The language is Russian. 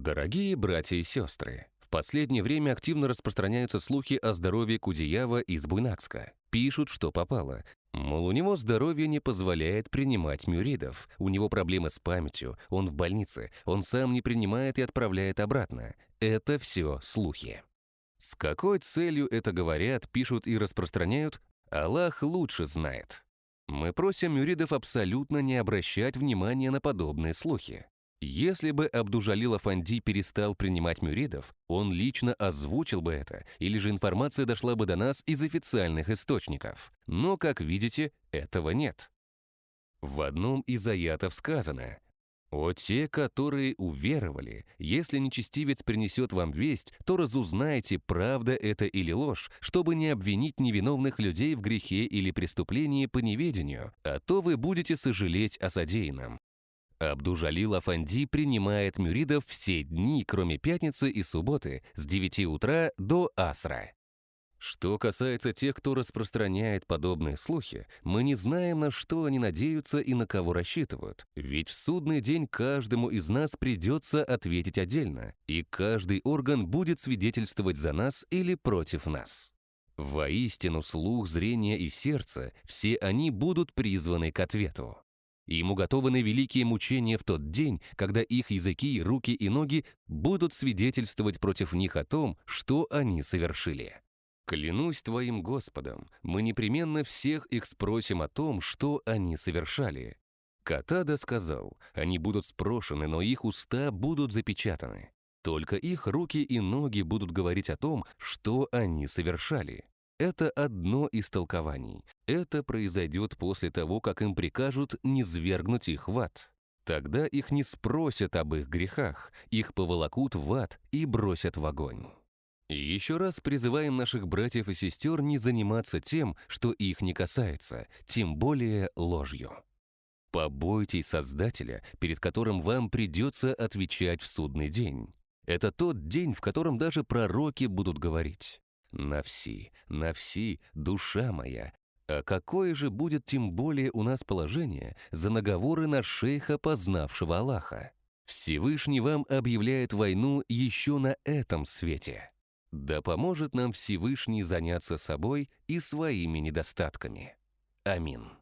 Дорогие братья и сестры, в последнее время активно распространяются слухи о здоровье Кудеява из Буйнакска. Пишут, что попало. Мол, у него здоровье не позволяет принимать мюридов, у него проблемы с памятью, он в больнице, он сам не принимает и отправляет обратно. Это все слухи. С какой целью это говорят, пишут и распространяют, Аллах лучше знает. Мы просим мюридов абсолютно не обращать внимания на подобные слухи. Если бы Абдужалил Афанди перестал принимать мюридов, он лично озвучил бы это, или же информация дошла бы до нас из официальных источников. Но, как видите, этого нет. В одном из аятов сказано: «О те, которые уверовали, если нечестивец принесет вам весть, то разузнайте, правда это или ложь, чтобы не обвинить невиновных людей в грехе или преступлении по неведению, а то вы будете сожалеть о содеянном». Абдужалил Афанди принимает мюридов все дни, кроме пятницы и субботы, с 9 утра до асра. Что касается тех, кто распространяет подобные слухи, мы не знаем, на что они надеются и на кого рассчитывают. Ведь в судный день каждому из нас придется ответить отдельно, и каждый орган будет свидетельствовать за нас или против нас. Воистину, слух, зрение и сердце, все они будут призваны к ответу. Им уготованы великие мучения в тот день, когда их языки, руки и ноги будут свидетельствовать против них о том, что они совершили. Клянусь твоим Господом, мы непременно всех их спросим о том, что они совершали. Катада сказал: они будут спрошены, но их уста будут запечатаны. Только их руки и ноги будут говорить о том, что они совершали. Это одно из толкований. Это произойдет после того, как им прикажут низвергнуть их в ад. Тогда их не спросят об их грехах, их поволокут в ад и бросят в огонь. И еще раз призываем наших братьев и сестер не заниматься тем, что их не касается, тем более ложью. Побойтесь Создателя, перед которым вам придется отвечать в судный день. Это тот день, в котором даже пророки будут говорить: «Нафси, нафси, душа моя». А какое же будет тем более у нас положение за наговоры на шейха, познавшего Аллаха? Всевышний вам объявляет войну еще на этом свете. Да поможет нам Всевышний заняться собой и своими недостатками. Амин.